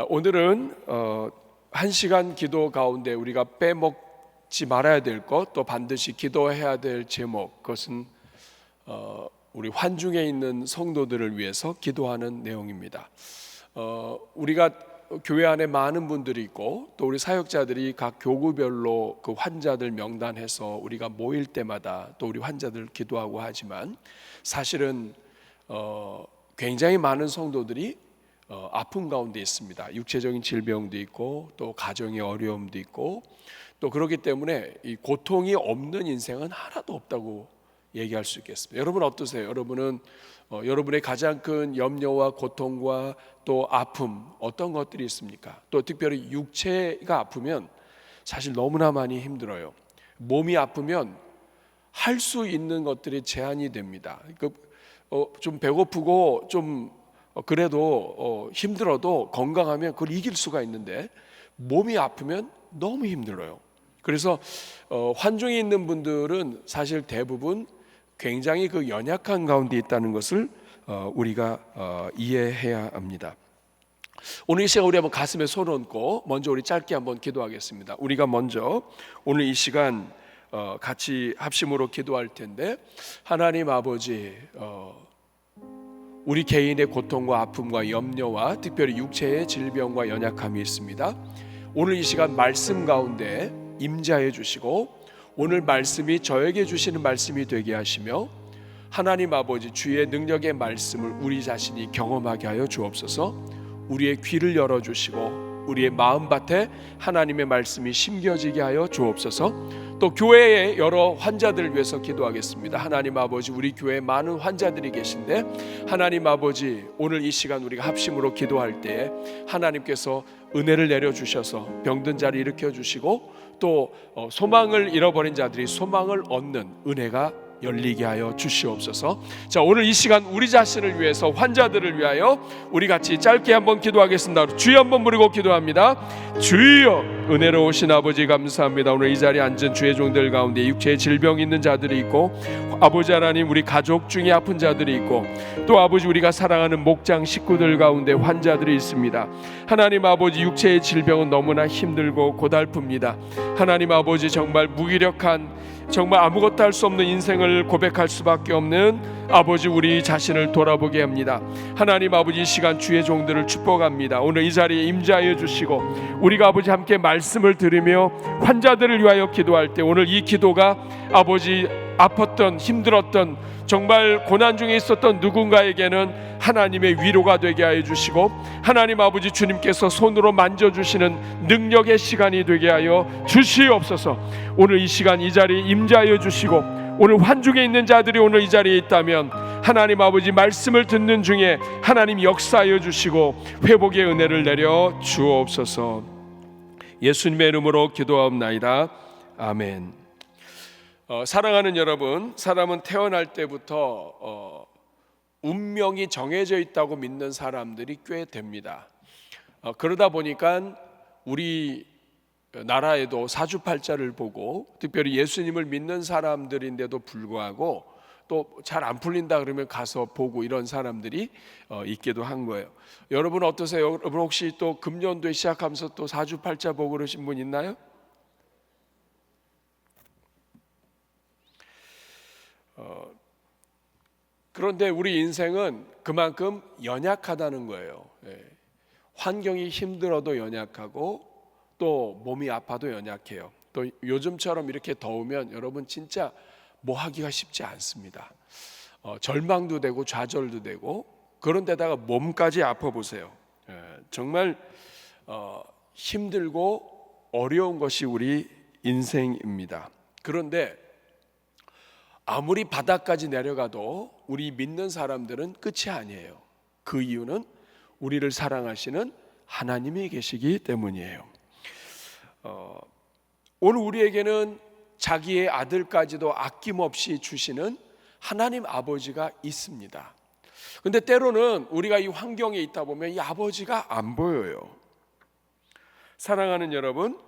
오늘은 1시간 기도 가운데 우리가 빼먹지 말아야 될 것, 또 반드시 기도해야 될 제목, 그것은 우리 환중에 있는 성도들을 위해서 기도하는 내용입니다. 우리가 교회 안에 많은 분들이 있고 또 우리 사역자들이 각 교구별로 그 환자들 명단해서 우리가 모일 때마다 또 우리 환자들 기도하고 하지만 사실은 굉장히 많은 성도들이 아픔 가운데 있습니다. 육체적인 질병도 있고 또 가정의 어려움도 있고 또 그렇기 때문에 이 고통이 없는 인생은 하나도 없다고 얘기할 수 있겠습니다. 여러분 어떠세요? 여러분은 여러분의 가장 큰 염려와 고통과 또 아픔 어떤 것들이 있습니까? 또 특별히 육체가 아프면 사실 너무나 많이 힘들어요. 몸이 아프면 할 수 있는 것들이 제한이 됩니다. 좀 배고프고 좀 그래도 힘들어도 건강하면 그걸 이길 수가 있는데 몸이 아프면 너무 힘들어요. 그래서 환중에 있는 분들은 사실 대부분 굉장히 그 연약한 가운데 있다는 것을 우리가 이해해야 합니다. 오늘 이 시간 우리 한번 가슴에 손 얹고 먼저 우리 짧게 한번 기도하겠습니다. 우리가 먼저 오늘 이 시간 같이 합심으로 기도할 텐데, 하나님 아버지, 우리 개인의 고통과 아픔과 염려와 특별히 육체의 질병과 연약함이 있습니다. 오늘 이 시간 말씀 가운데 임재하여 주시고 오늘 말씀이 저에게 주시는 말씀이 되게 하시며 하나님 아버지 주의 능력의 말씀을 우리 자신이 경험하게 하여 주옵소서. 우리의 귀를 열어주시고 우리의 마음밭에 하나님의 말씀이 심겨지게 하여 주옵소서. 또 교회의 여러 환자들을 위해서 기도하겠습니다. 하나님 아버지, 우리 교회에 많은 환자들이 계신데 하나님 아버지, 오늘 이 시간 우리가 합심으로 기도할 때에 하나님께서 은혜를 내려주셔서 병든 자를 일으켜주시고 또 소망을 잃어버린 자들이 소망을 얻는 은혜가 열리게 하여 주시옵소서. 자, 오늘 이 시간 우리 자신을 위해서 환자들을 위하여 우리 같이 짧게 한번 기도하겠습니다. 주여 한번 부르고 기도합니다. 주여, 은혜로우신 아버지 감사합니다. 오늘 이 자리에 앉은 주의 종들 가운데 육체의 질병이 있는 자들이 있고 아버지 하나님, 우리 가족 중에 아픈 자들이 있고 또 아버지 우리가 사랑하는 목장 식구들 가운데 환자들이 있습니다. 하나님 아버지, 육체의 질병은 너무나 힘들고 고달픕니다. 하나님 아버지, 정말 무기력한, 정말 아무것도 할 수 없는 인생을 고백할 수밖에 없는 아버지, 우리 자신을 돌아보게 합니다. 하나님 아버지, 이 시간 주의 종들을 축복합니다. 오늘 이 자리에 임재하여 주시고 우리가 아버지 함께 말씀을 들으며 환자들을 위하여 기도할 때 오늘 이 기도가 아버지 아팠던, 힘들었던, 정말 고난 중에 있었던 누군가에게는 하나님의 위로가 되게 하여 주시고 하나님 아버지 주님께서 손으로 만져주시는 능력의 시간이 되게 하여 주시옵소서. 오늘 이 시간 이 자리에 임재하여 주시고 오늘 환중에 있는 자들이 오늘 이 자리에 있다면 하나님 아버지 말씀을 듣는 중에 하나님 역사하여 주시고 회복의 은혜를 내려 주옵소서. 예수님의 이름으로 기도하옵나이다. 아멘. 사랑하는 여러분, 사람은 태어날 때부터 운명이 정해져 있다고 믿는 사람들이 꽤 됩니다. 그러다 보니까 우리 나라에도 사주팔자를 보고 특별히 예수님을 믿는 사람들인데도 불구하고 또 잘 안 풀린다 그러면 가서 보고 이런 사람들이 있기도 한 거예요. 여러분 어떠세요? 여러분 혹시 또 금년도에 시작하면서 또 사주팔자 보고 그러신 분 있나요? 그런데 우리 인생은 그만큼 연약하다는 거예요. 환경이 힘들어도 연약하고 또 몸이 아파도 연약해요. 또 요즘처럼 이렇게 더우면 여러분 진짜 뭐 하기가 쉽지 않습니다. 절망도 되고 좌절도 되고 그런데다가 몸까지 아파 보세요. 정말 힘들고 어려운 것이 우리 인생입니다. 그런데 아무리 바닥까지 내려가도 우리 믿는 사람들은 끝이 아니에요. 그 이유는 우리를 사랑하시는 하나님이 계시기 때문이에요. 오늘 우리에게는 자기의 아들까지도 아낌없이 주시는 하나님 아버지가 있습니다. 근데 때로는 우리가 이 환경에 있다 보면 이 아버지가 안 보여요. 사랑하는 여러분,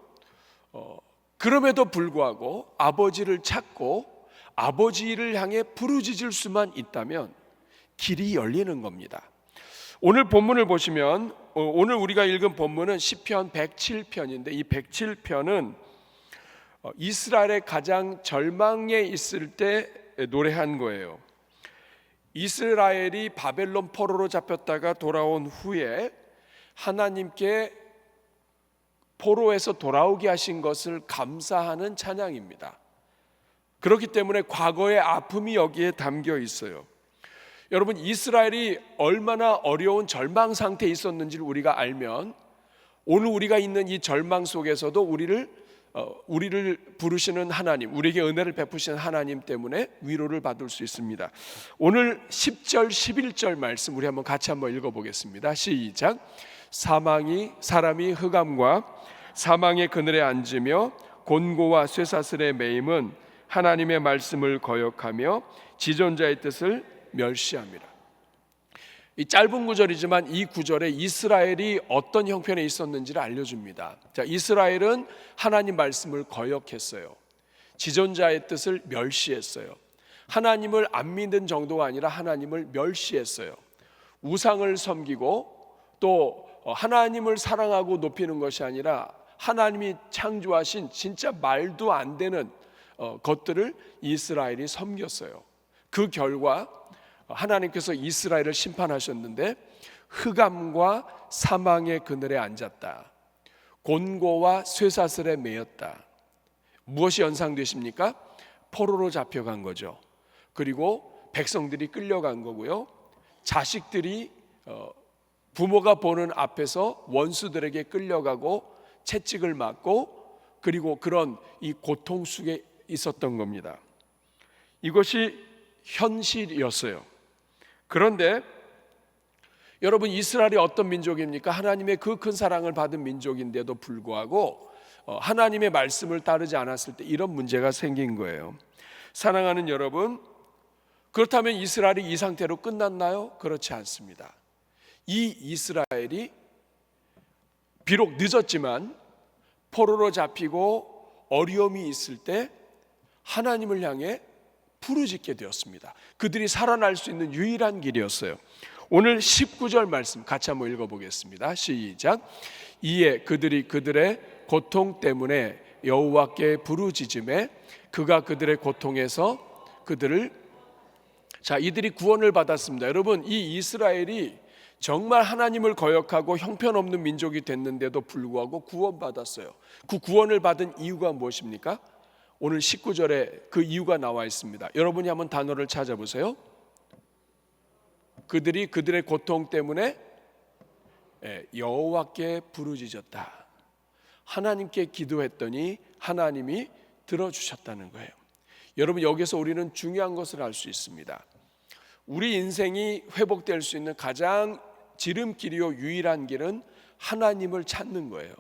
그럼에도 불구하고 아버지를 찾고 아버지를 향해 부르짖을 수만 있다면 길이 열리는 겁니다. 오늘 본문을 보시면 오늘 우리가 읽은 본문은 시편 107편인데 이 107편은 이스라엘의 가장 절망에 있을 때 노래한 거예요. 이스라엘이 바벨론 포로로 잡혔다가 돌아온 후에 하나님께 포로에서 돌아오게 하신 것을 감사하는 찬양입니다. 그렇기 때문에 과거의 아픔이 여기에 담겨 있어요. 여러분, 이스라엘이 얼마나 어려운 절망 상태에 있었는지를 우리가 알면 오늘 우리가 있는 이 절망 속에서도 우리를 부르시는 하나님, 우리에게 은혜를 베푸시는 하나님 때문에 위로를 받을 수 있습니다. 오늘 10절 11절 말씀 우리 같이 한번 읽어보겠습니다. 시작. 사람이 흑암과 사망의 그늘에 앉으며 곤고와 쇠사슬에 매임은 하나님의 말씀을 거역하며 지존자의 뜻을 멸시합니다. 이 짧은 구절이지만 이 구절에 이스라엘이 어떤 형편에 있었는지를 알려줍니다. 자, 이스라엘은 하나님 말씀을 거역했어요. 지존자의 뜻을 멸시했어요. 하나님을 안 믿는 정도가 아니라 하나님을 멸시했어요. 우상을 섬기고 또 하나님을 사랑하고 높이는 것이 아니라 하나님이 창조하신 진짜 말도 안 되는 것들을 이스라엘이 섬겼어요. 그 결과 하나님께서 이스라엘을 심판하셨는데 흑암과 사망의 그늘에 앉았다. 곤고와 쇠사슬에 매였다. 무엇이 연상되십니까? 포로로 잡혀간 거죠. 그리고 백성들이 끌려간 거고요. 자식들이 부모가 보는 앞에서 원수들에게 끌려가고 채찍을 맞고 그리고 그런 이 고통 속에 있었던 겁니다. 이것이 현실이었어요. 그런데 여러분, 이스라엘이 어떤 민족입니까? 하나님의 그 큰 사랑을 받은 민족인데도 불구하고 하나님의 말씀을 따르지 않았을 때 이런 문제가 생긴 거예요. 사랑하는 여러분, 그렇다면 이스라엘이 이 상태로 끝났나요? 그렇지 않습니다. 이 이스라엘이 비록 늦었지만 포로로 잡히고 어려움이 있을 때 하나님을 향해 부르짖게 되었습니다. 그들이 살아날 수 있는 유일한 길이었어요. 오늘 19절 말씀 같이 한번 읽어보겠습니다. 시작. 이에 그들이 그들의 고통 때문에 여호와께 부르짖음에 그가 그들의 고통에서 이들이 구원을 받았습니다. 여러분, 이 이스라엘이 정말 하나님을 거역하고 형편없는 민족이 됐는데도 불구하고 구원받았어요. 그 구원을 받은 이유가 무엇입니까? 오늘 19절에 그 이유가 나와 있습니다. 여러분이 한번 단어를 찾아보세요. 그들이 그들의 고통 때문에 여호와께 부르짖었다. 하나님께 기도했더니 하나님이 들어주셨다는 거예요. 여러분, 여기서 우리는 중요한 것을 알 수 있습니다. 우리 인생이 회복될 수 있는 가장 지름길이요 유일한 길은 하나님을 찾는 거예요.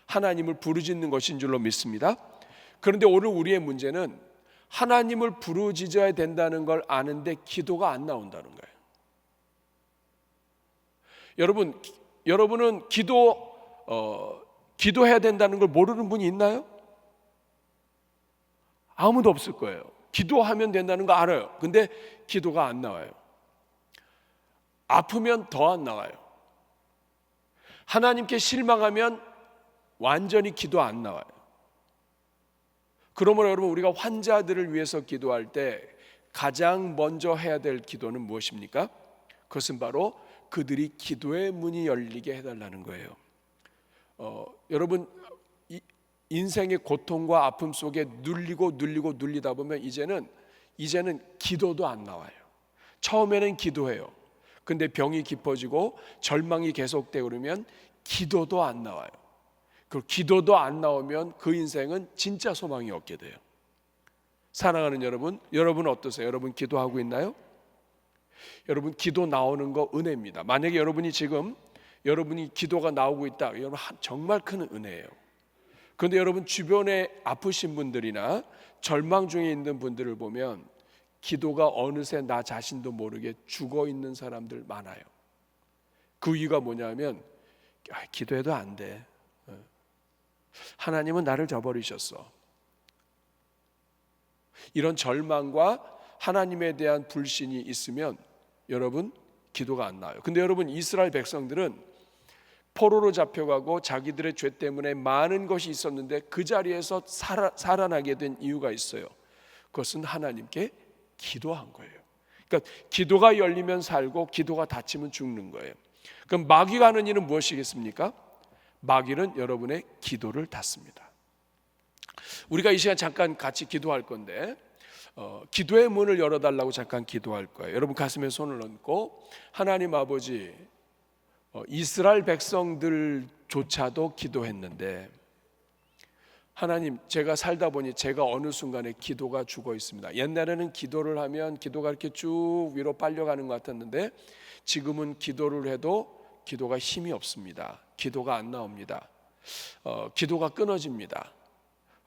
하나님을 부르짖는 것인 줄로 믿습니다. 그런데 오늘 우리의 문제는 하나님을 부르짖어야 된다는 걸 아는데 기도가 안 나온다는 거예요. 여러분은 기도해야 된다는 걸 모르는 분이 있나요? 아무도 없을 거예요. 기도하면 된다는 거 알아요. 근데 기도가 안 나와요. 아프면 더 안 나와요. 하나님께 실망하면 완전히 기도 안 나와요. 그러므로 여러분, 우리가 환자들을 위해서 기도할 때 가장 먼저 해야 될 기도는 무엇입니까? 그것은 바로 그들이 기도의 문이 열리게 해달라는 거예요. 여러분, 인생의 고통과 아픔 속에 눌리다 보면 이제는 기도도 안 나와요. 처음에는 기도해요. 근데 병이 깊어지고 절망이 계속되고 그러면 기도도 안 나와요. 그 기도도 안 나오면 그 인생은 진짜 소망이 없게 돼요. 사랑하는 여러분 어떠세요? 여러분 기도하고 있나요? 여러분, 기도 나오는 거 은혜입니다. 만약에 여러분이 기도가 나오고 있다, 여러분 정말 큰 은혜예요. 그런데 여러분 주변에 아프신 분들이나 절망 중에 있는 분들을 보면 기도가 어느새 나 자신도 모르게 죽어 있는 사람들 많아요. 그 이유가 뭐냐면 기도해도 안 돼. 하나님은 나를 저버리셨어. 이런 절망과 하나님에 대한 불신이 있으면 여러분 기도가 안 나와요. 근데 여러분, 이스라엘 백성들은 포로로 잡혀가고 자기들의 죄 때문에 많은 것이 있었는데 그 자리에서 살아나게 된 이유가 있어요. 그것은 하나님께 기도한 거예요. 그러니까 기도가 열리면 살고 기도가 닫히면 죽는 거예요. 그럼 마귀가 하는 일은 무엇이겠습니까? 마귀는 여러분의 기도를 닫습니다. 우리가 이 시간 잠깐 같이 기도할 건데 기도의 문을 열어달라고 잠깐 기도할 거예요. 여러분 가슴에 손을 얹고 하나님 아버지, 이스라엘 백성들조차도 기도했는데 하나님, 제가 살다 보니 제가 어느 순간에 기도가 죽어 있습니다. 옛날에는 기도를 하면 기도가 이렇게 쭉 위로 빨려가는 것 같았는데 지금은 기도를 해도 기도가 힘이 없습니다. 기도가 안 나옵니다. 기도가 끊어집니다.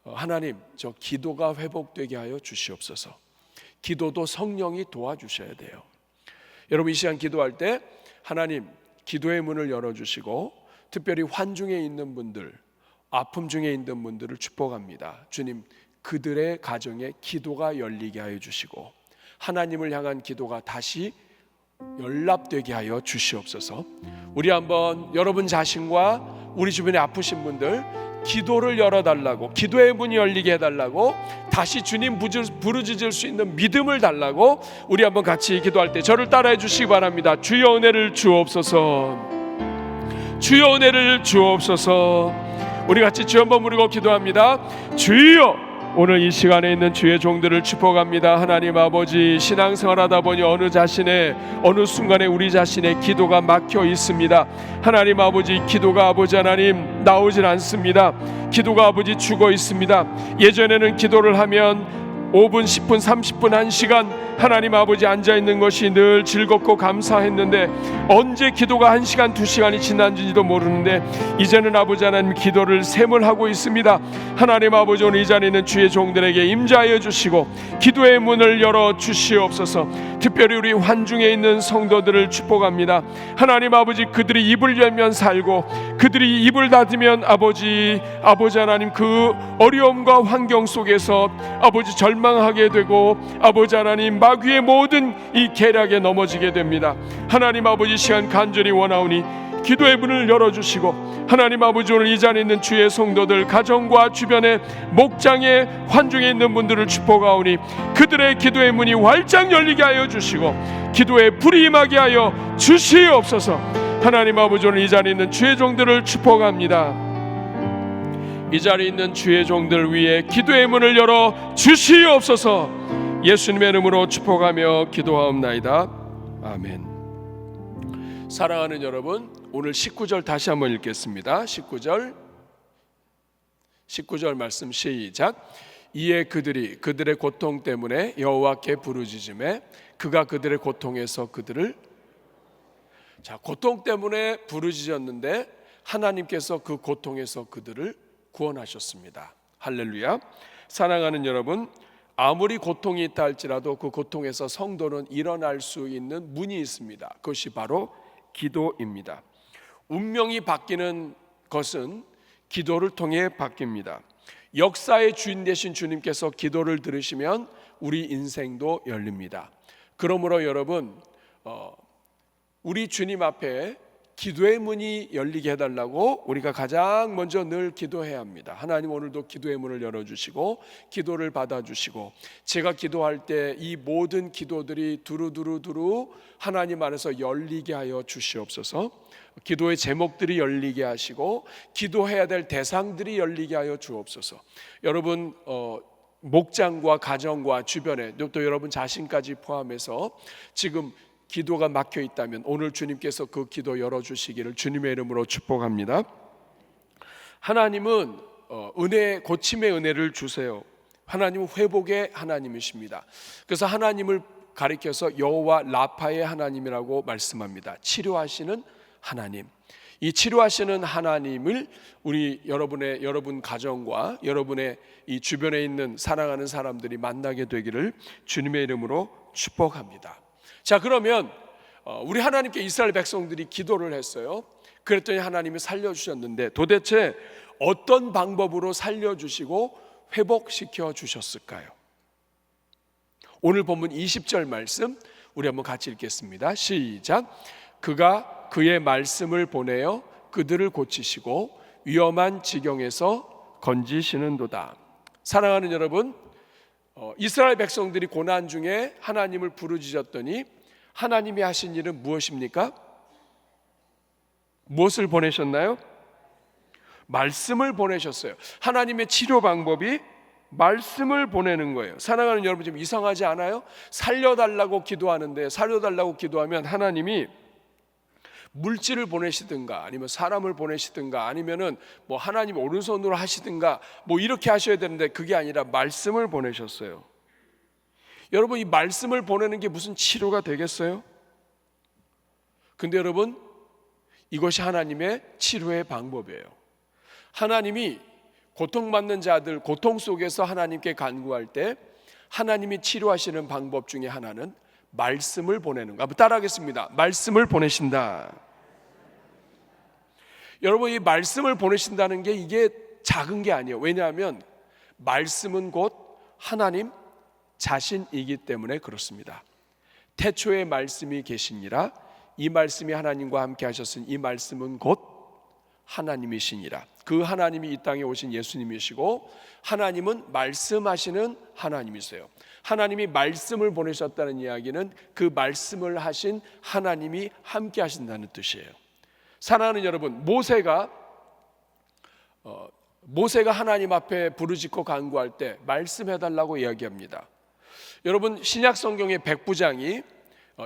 하나님, 저 기도가 회복되게 하여 주시옵소서. 기도도 성령이 도와주셔야 돼요. 여러분 이 시간 기도할 때 하나님 기도의 문을 열어주시고 특별히 환중에 있는 분들, 아픔 중에 있는 분들을 축복합니다. 주님, 그들의 가정에 기도가 열리게 하여 주시고 하나님을 향한 기도가 다시 연락되게 하여 주시옵소서. 우리 한번 여러분 자신과 우리 주변에 아프신 분들 기도를 열어달라고, 기도의 문이 열리게 해달라고, 다시 주님 부르짖을 수 있는 믿음을 달라고 우리 한번 같이 기도할 때 저를 따라해 주시기 바랍니다. 주여 은혜를 주옵소서. 주여 은혜를 주옵소서. 우리 같이 주 한번 부르고 기도합니다. 주여, 오늘 이 시간에 있는 주의 종들을 축복합니다. 하나님 아버지, 신앙생활하다 보니 어느 순간에 우리 자신의 기도가 막혀 있습니다. 하나님 아버지, 기도가 아버지 하나님 나오질 않습니다. 기도가 아버지 죽어 있습니다. 예전에는 기도를 하면 5분, 10분, 30분, 1시간 하나님 아버지 앉아있는 것이 늘 즐겁고 감사했는데 언제 기도가 1시간, 2시간이 지난지도 모르는데 이제는 아버지 하나님 기도를 샘을 하고 있습니다. 하나님 아버지, 오늘 이 자리에 있는 주의 종들에게 임자하여 주시고 기도의 문을 열어 주시옵소서. 특별히 우리 환중에 있는 성도들을 축복합니다. 하나님 아버지, 그들이 입을 열면 살고 그들이 입을 닫으면 아버지 하나님 그 어려움과 환경 속에서 아버지 절망하게 되고 아버지 하나님 마귀의 모든 이 계략에 넘어지게 됩니다. 하나님 아버지, 시간 간절히 원하오니 기도의 문을 열어주시고 하나님 아버지, 오늘 이 자리에 있는 주의 성도들 가정과 주변의 목장에 환중에 있는 분들을 축복하오니 그들의 기도의 문이 활짝 열리게 하여 주시고 기도에 불이 임하게 하여 주시옵소서. 하나님 아버지, 오늘 이 자리에 있는 주의 종들을 축복합니다. 이 자리에 있는 주의 종들 위에 기도의 문을 열어 주시옵소서. 예수님의 이름으로 축복하며 기도하옵나이다. 아멘. 사랑하는 여러분, 오늘 19절 다시 한번 읽겠습니다. 19절 말씀 시작. 이에 그들의 고통 때문에 여호와께 부르짖음에 그가 그들의 고통에서 그들을, 고통 때문에 부르짖었는데 하나님께서 그 고통에서 그들을 구원하셨습니다. 할렐루야. 사랑하는 여러분, 아무리 고통이 있다 할지라도 그 고통에서 성도는 일어날 수 있는 문이 있습니다. 그것이 바로 기도입니다. 운명이 바뀌는 것은 기도를 통해 바뀝니다. 역사의 주인 되신 주님께서 기도를 들으시면 우리 인생도 열립니다. 그러므로 여러분, 우리 주님 앞에 기도의 문이 열리게 해달라고 우리가 가장 먼저 늘 기도해야 합니다. 하나님, 오늘도 기도의 문을 열어주시고 기도를 받아주시고 제가 기도할 때 이 모든 기도들이 두루두루 하나님 안에서 열리게 하여 주시옵소서. 기도의 제목들이 열리게 하시고 기도해야 될 대상들이 열리게 하여 주옵소서. 여러분 목장과 가정과 주변에 또 여러분 자신까지 포함해서 지금 기도가 막혀 있다면 오늘 주님께서 그 기도 열어주시기를 주님의 이름으로 축복합니다. 하나님은 고침의 은혜를 주세요. 하나님은 회복의 하나님이십니다. 그래서 하나님을 가리켜서 여호와 라파의 하나님이라고 말씀합니다. 치료하시는 하나님. 이 치료하시는 하나님을 여러분 가정과 여러분의 이 주변에 있는 사랑하는 사람들이 만나게 되기를 주님의 이름으로 축복합니다. 자, 그러면 우리 하나님께 이스라엘 백성들이 기도를 했어요. 그랬더니 하나님이 살려주셨는데 도대체 어떤 방법으로 살려주시고 회복시켜 주셨을까요? 오늘 본문 20절 말씀 우리 한번 같이 읽겠습니다. 시작. 그가 그의 말씀을 보내어 그들을 고치시고 위험한 지경에서 건지시는도다. 사랑하는 여러분, 이스라엘 백성들이 고난 중에 하나님을 부르짖었더니 하나님이 하신 일은 무엇입니까? 무엇을 보내셨나요? 말씀을 보내셨어요. 하나님의 치료 방법이 말씀을 보내는 거예요. 사랑하는 여러분, 좀 이상하지 않아요? 살려달라고 기도하는데, 살려달라고 기도하면 하나님이 물질을 보내시든가 아니면 사람을 보내시든가 아니면은 뭐 하나님 오른손으로 하시든가 뭐 이렇게 하셔야 되는데 그게 아니라 말씀을 보내셨어요. 여러분, 이 말씀을 보내는 게 무슨 치료가 되겠어요? 근데 여러분, 이것이 하나님의 치료의 방법이에요. 하나님이 고통받는 자들, 고통 속에서 하나님께 간구할 때 하나님이 치료하시는 방법 중에 하나는 말씀을 보내는 거. 한번 따라하겠습니다. 말씀을 보내신다. 여러분, 이 말씀을 보내신다는 게 이게 작은 게 아니에요. 왜냐하면 말씀은 곧 하나님 자신이기 때문에 그렇습니다. 태초에 말씀이 계시니라. 이 말씀이 하나님과 함께 하셨으니 이 말씀은 곧 하나님이시니라. 그 하나님이 이 땅에 오신 예수님이시고 하나님은 말씀하시는 하나님이세요. 하나님이 말씀을 보내셨다는 이야기는 그 말씀을 하신 하나님이 함께 하신다는 뜻이에요. 사랑하는 여러분, 모세가 하나님 앞에 부르짖고 간구할 때 말씀해달라고 이야기합니다. 여러분, 신약 성경의 백부장이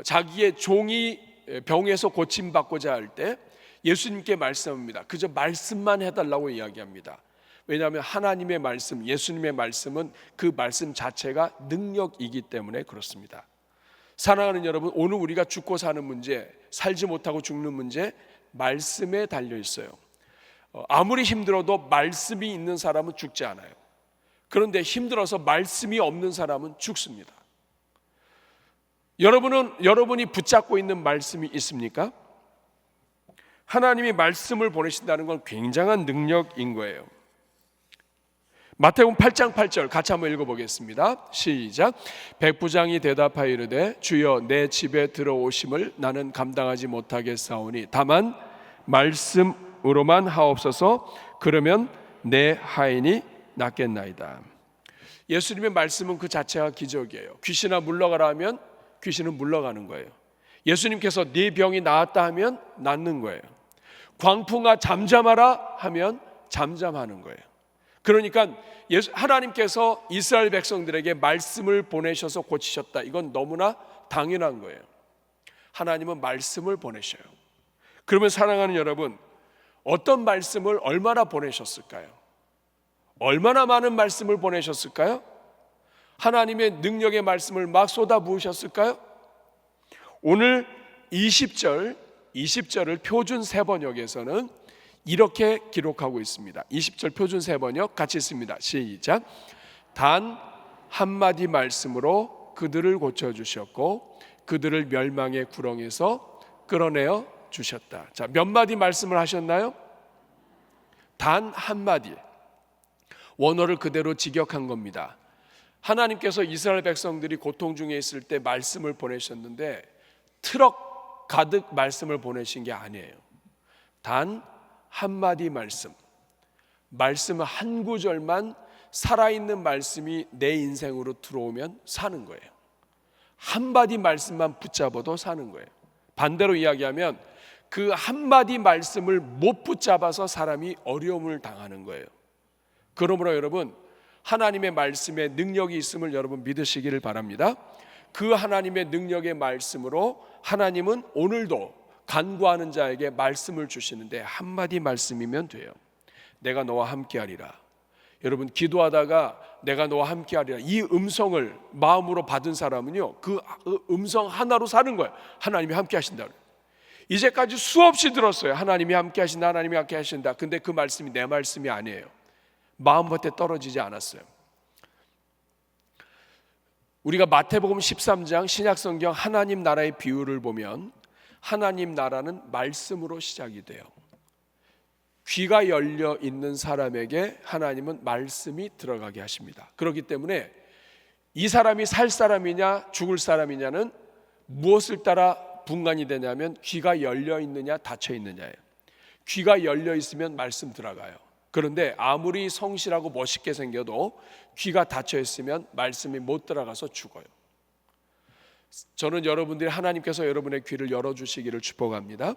자기의 종이 병에서 고침받고자 할 때 예수님께 말씀합니다. 그저 말씀만 해달라고 이야기합니다. 왜냐하면 하나님의 말씀, 예수님의 말씀은 그 말씀 자체가 능력이기 때문에 그렇습니다. 사랑하는 여러분, 오늘 우리가 죽고 사는 문제, 살지 못하고 죽는 문제, 말씀에 달려 있어요. 아무리 힘들어도 말씀이 있는 사람은 죽지 않아요. 그런데 힘들어서 말씀이 없는 사람은 죽습니다. 여러분이 붙잡고 있는 말씀이 있습니까? 하나님이 말씀을 보내신다는 건 굉장한 능력인 거예요. 마태복음 8장 8절 같이 한번 읽어보겠습니다. 시작. 백부장이 대답하여 이르되 주여 내 집에 들어오심을 나는 감당하지 못하겠사오니 다만 말씀으로만 하옵소서. 그러면 내 하인이 낫겠나이다. 예수님의 말씀은 그 자체가 기적이에요. 귀신아 물러가라 하면 귀신은 물러가는 거예요. 예수님께서 네 병이 나았다 하면 낫는 거예요. 광풍아 잠잠하라 하면 잠잠하는 거예요. 그러니까 하나님께서 이스라엘 백성들에게 말씀을 보내셔서 고치셨다. 이건 너무나 당연한 거예요. 하나님은 말씀을 보내셔요. 그러면 사랑하는 여러분, 어떤 말씀을 얼마나 보내셨을까요? 얼마나 많은 말씀을 보내셨을까요? 하나님의 능력의 말씀을 막 쏟아부으셨을까요? 오늘 20절을 표준 세번역에서는 이렇게 기록하고 있습니다. 20절 표준 세번역 같이 읽습니다. 시작. 단 한마디 말씀으로 그들을 고쳐주셨고 그들을 멸망의 구렁에서 끌어내어 주셨다. 자, 몇 마디 말씀을 하셨나요? 단 한마디. 원어를 그대로 직역한 겁니다. 하나님께서 이스라엘 백성들이 고통 중에 있을 때 말씀을 보내셨는데 트럭 가득 말씀을 보내신 게 아니에요. 단 한마디 말씀 한 구절만 살아있는 말씀이 내 인생으로 들어오면 사는 거예요. 한마디 말씀만 붙잡아도 사는 거예요. 반대로 이야기하면 그 한마디 말씀을 못 붙잡아서 사람이 어려움을 당하는 거예요. 그러므로 여러분, 하나님의 말씀에 능력이 있음을 여러분 믿으시기를 바랍니다. 그 하나님의 능력의 말씀으로 하나님은 오늘도 간구하는 자에게 말씀을 주시는데 한마디 말씀이면 돼요. 내가 너와 함께하리라. 여러분, 기도하다가 내가 너와 함께하리라 이 음성을 마음으로 받은 사람은요, 그 음성 하나로 사는 거예요. 하나님이 함께하신다. 이제까지 수없이 들었어요. 하나님이 함께하신다, 하나님이 함께하신다. 근데 그 말씀이 내 말씀이 아니에요. 마음밭에 떨어지지 않았어요. 우리가 마태복음 13장 신약성경 하나님 나라의 비유를 보면 하나님 나라는 말씀으로 시작이 돼요. 귀가 열려 있는 사람에게 하나님은 말씀이 들어가게 하십니다. 그렇기 때문에 이 사람이 살 사람이냐 죽을 사람이냐는 무엇을 따라 분간이 되냐면 귀가 열려 있느냐 닫혀 있느냐예요. 귀가 열려 있으면 말씀 들어가요. 그런데 아무리 성실하고 멋있게 생겨도 귀가 닫혀 있으면 말씀이 못 들어가서 죽어요. 저는 여러분들이 하나님께서 여러분의 귀를 열어주시기를 축복합니다.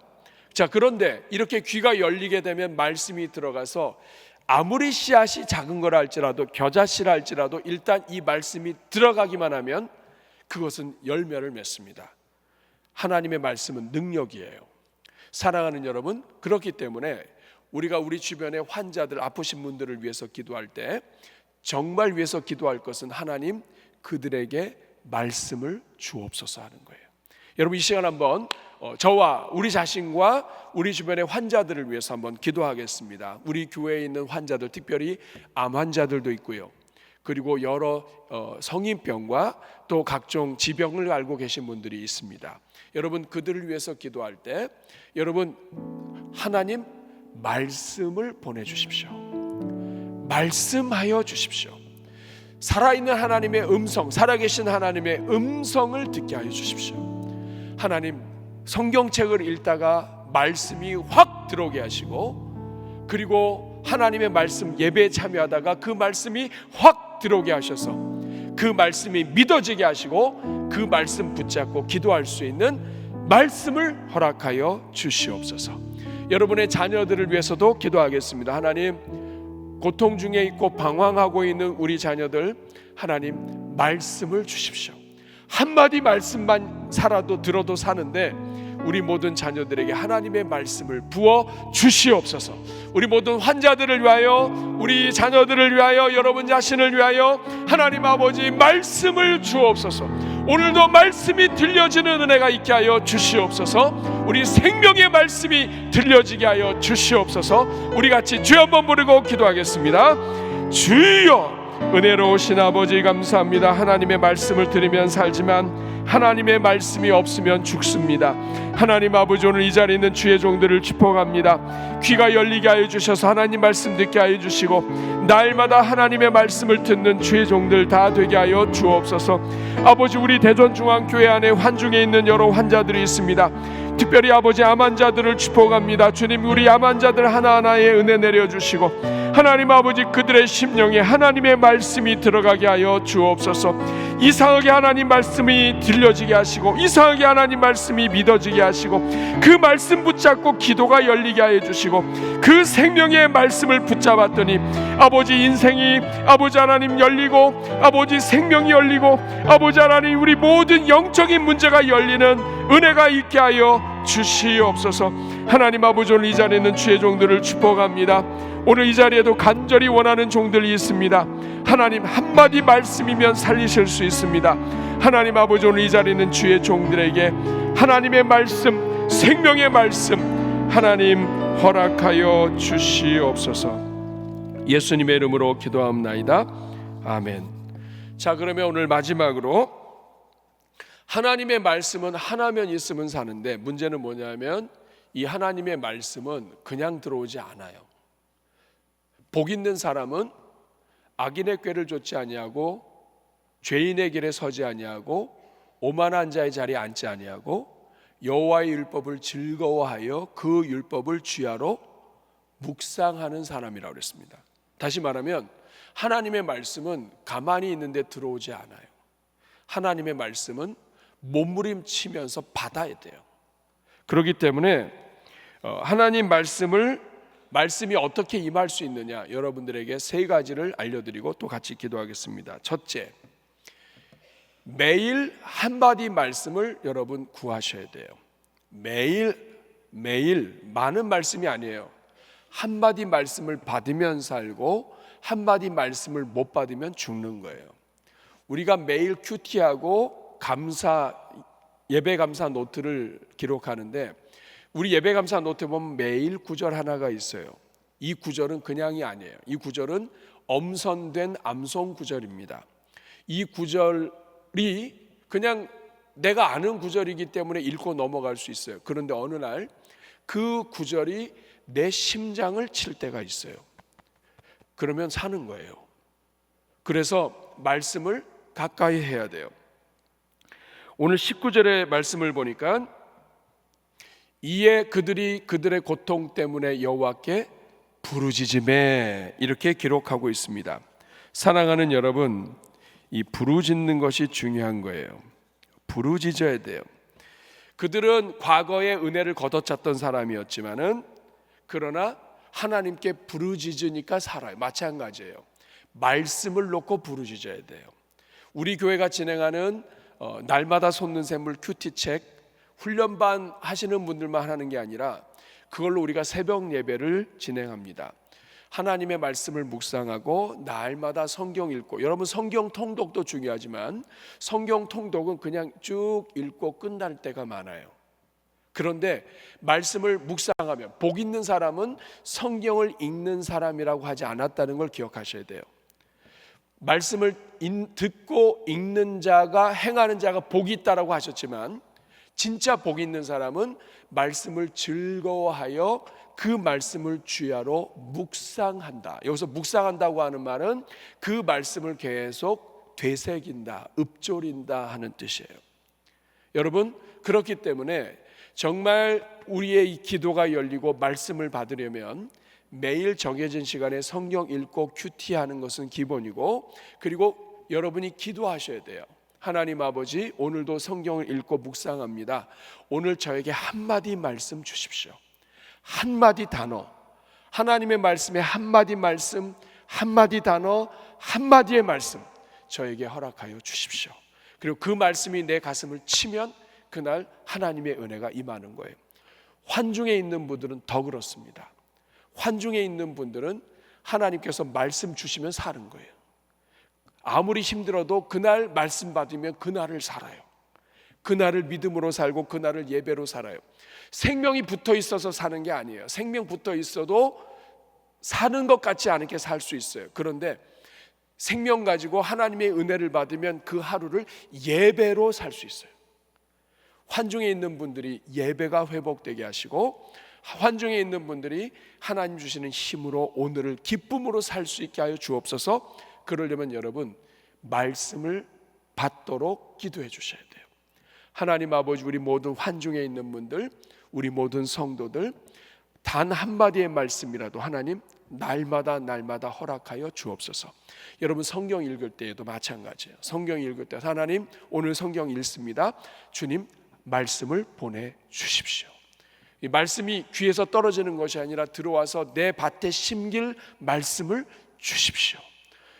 자, 그런데 이렇게 귀가 열리게 되면 말씀이 들어가서 아무리 씨앗이 작은 거라 할지라도 겨자씨라 할지라도 일단 이 말씀이 들어가기만 하면 그것은 열매를 맺습니다. 하나님의 말씀은 능력이에요. 사랑하는 여러분, 그렇기 때문에 우리가 우리 주변의 환자들, 아프신 분들을 위해서 기도할 때 정말 위해서 기도할 것은 하나님 그들에게 말씀을 주옵소서 하는 거예요. 여러분, 이 시간 한번 저와 우리 자신과 우리 주변의 환자들을 위해서 한번 기도하겠습니다. 우리 교회에 있는 환자들, 특별히 암 환자들도 있고요, 그리고 여러 성인병과 또 각종 지병을 앓고 계신 분들이 있습니다. 여러분, 그들을 위해서 기도할 때 여러분, 하나님 말씀을 보내주십시오. 말씀하여 주십시오. 살아있는 하나님의 음성, 살아계신 하나님의 음성을 듣게 하여 주십시오. 하나님, 성경책을 읽다가 말씀이 확 들어오게 하시고, 그리고 하나님의 말씀 예배에 참여하다가 그 말씀이 확 들어오게 하셔서 그 말씀이 믿어지게 하시고 그 말씀 붙잡고 기도할 수 있는 말씀을 허락하여 주시옵소서. 여러분의 자녀들을 위해서도 기도하겠습니다. 하나님, 고통 중에 있고 방황하고 있는 우리 자녀들, 하나님 말씀을 주십시오. 한마디 말씀만 살아도 들어도 사는데 우리 모든 자녀들에게 하나님의 말씀을 부어 주시옵소서. 우리 모든 환자들을 위하여, 우리 자녀들을 위하여, 여러분 자신을 위하여 하나님 아버지 말씀을 주옵소서. 오늘도 말씀이 들려지는 은혜가 있게 하여 주시옵소서. 우리 생명의 말씀이 들려지게 하여 주시옵소서. 우리 같이 주여 한번 부르고 기도하겠습니다. 주여, 은혜로우신 아버지 감사합니다. 하나님의 말씀을 들으면 살지만 하나님의 말씀이 없으면 죽습니다. 하나님 아버지, 오늘 이 자리에 있는 주의 종들을 축복합니다. 귀가 열리게 하여 주셔서 하나님 말씀 듣게 하여 주시고 날마다 하나님의 말씀을 듣는 주의 종들 다 되게 하여 주옵소서. 아버지, 우리 대전중앙교회 안에 환중에 있는 여러 환자들이 있습니다. 특별히 아버지 암 환자들을 축복합니다. 주님, 우리 암 환자들 하나하나에 은혜 내려주시고 하나님 아버지, 그들의 심령에 하나님의 말씀이 들어가게 하여 주옵소서. 이상하게 하나님 말씀이 들려지게 하시고 이상하게 하나님 말씀이 믿어지게 하시고 그 말씀 붙잡고 기도가 열리게 하여 주시고 그 생명의 말씀을 붙잡았더니 아버지, 인생이 아버지 하나님 열리고 아버지 생명이 열리고 아버지 하나님 우리 모든 영적인 문제가 열리는 은혜가 있게 하여 주시옵소서. 하나님 아버지, 오늘 이 자리에 있는 주의 종들을 축복합니다. 오늘 이 자리에도 간절히 원하는 종들이 있습니다. 하나님, 한마디 말씀이면 살리실 수 있습니다. 하나님 아버지, 오늘 이 자리에 있는 주의 종들에게 하나님의 말씀, 생명의 말씀 하나님 허락하여 주시옵소서. 예수님의 이름으로 기도합나이다. 아멘. 자, 그러면 오늘 마지막으로 하나님의 말씀은 하나면 있으면 사는데, 문제는 뭐냐면 이 하나님의 말씀은 그냥 들어오지 않아요. 복 있는 사람은 악인의 꾀를 좇지 아니하고 죄인의 길에 서지 아니하고 오만한 자의 자리에 앉지 아니하고 여호와의 율법을 즐거워하여 그 율법을 주야로 묵상하는 사람이라고 그랬습니다. 다시 말하면 하나님의 말씀은 가만히 있는데 들어오지 않아요. 하나님의 말씀은 몸부림치면서 받아야 돼요. 그렇기 때문에 하나님 말씀이 어떻게 임할 수 있느냐, 여러분들에게 세 가지를 알려드리고 또 같이 기도하겠습니다. 첫째, 매일 한마디 말씀을 여러분 구하셔야 돼요. 매일 많은 말씀이 아니에요. 한마디 말씀을 받으면 살고 한마디 말씀을 못 받으면 죽는 거예요. 우리가 매일 큐티하고 예배 감사 노트를 기록하는데 우리 예배 감사 노트에 보면 매일 구절 하나가 있어요. 이 구절은 그냥이 아니에요. 이 구절은 엄선된 암송 구절입니다. 이 구절이 그냥 내가 아는 구절이기 때문에 읽고 넘어갈 수 있어요. 그런데 어느 날 그 구절이 내 심장을 칠 때가 있어요. 그러면 사는 거예요. 그래서 말씀을 가까이 해야 돼요. 오늘 19절의 말씀을 보니까 이에 그들이 그들의 고통 때문에 여호와께 부르짖음에, 이렇게 기록하고 있습니다. 사랑하는 여러분, 이 부르짖는 것이 중요한 거예요. 부르짖어야 돼요. 그들은 과거에 은혜를 걷어찼던 사람이었지만은, 그러나 하나님께 부르짖으니까 살아요. 마찬가지예요. 말씀을 놓고 부르짖어야 돼요. 우리 교회가 진행하는 날마다 솟는 샘물 큐티책 훈련반 하시는 분들만 하는 게 아니라 그걸로 우리가 새벽 예배를 진행합니다. 하나님의 말씀을 묵상하고 날마다 성경 읽고, 여러분 성경 통독도 중요하지만 성경 통독은 그냥 쭉 읽고 끝날 때가 많아요. 그런데 말씀을 묵상하면, 복 있는 사람은 성경을 읽는 사람이라고 하지 않았다는 걸 기억하셔야 돼요. 말씀을 듣고 읽는 자가, 행하는 자가 복이 있다라고 하셨지만, 진짜 복 있는 사람은 말씀을 즐거워하여 그 말씀을 주야로 묵상한다. 여기서 묵상한다고 하는 말은 그 말씀을 계속 되새긴다, 읊조린다 하는 뜻이에요. 여러분, 그렇기 때문에 정말 우리의 이 기도가 열리고 말씀을 받으려면 매일 정해진 시간에 성경 읽고 큐티하는 것은 기본이고, 그리고 여러분이 기도하셔야 돼요. 하나님 아버지, 오늘도 성경을 읽고 묵상합니다. 오늘 저에게 한마디 말씀 주십시오. 한마디 단어, 하나님의 말씀에 한마디 말씀, 한마디 단어, 한마디의 말씀 저에게 허락하여 주십시오. 그리고 그 말씀이 내 가슴을 치면 그날 하나님의 은혜가 임하는 거예요. 환중에 있는 분들은 더 그렇습니다. 환중에 있는 분들은 하나님께서 말씀 주시면 사는 거예요. 아무리 힘들어도 그날 말씀 받으면 그날을 살아요. 그날을 믿음으로 살고 그날을 예배로 살아요. 생명이 붙어 있어서 사는 게 아니에요. 생명 붙어 있어도 사는 것 같지 않게 살 수 있어요. 그런데 생명 가지고 하나님의 은혜를 받으면 그 하루를 예배로 살 수 있어요. 환중에 있는 분들이 예배가 회복되게 하시고, 환중에 있는 분들이 하나님 주시는 힘으로 오늘을 기쁨으로 살 수 있게 하여 주옵소서. 그러려면 여러분, 말씀을 받도록 기도해 주셔야 돼요. 하나님 아버지, 우리 모든 환중에 있는 분들, 우리 모든 성도들, 단 한마디의 말씀이라도 하나님 날마다 허락하여 주옵소서. 여러분 성경 읽을 때에도 마찬가지예요. 성경 읽을 때 하나님 오늘 성경 읽습니다. 주님 말씀을 보내주십시오. 이 말씀이 귀에서 떨어지는 것이 아니라 들어와서 내 밭에 심길 말씀을 주십시오.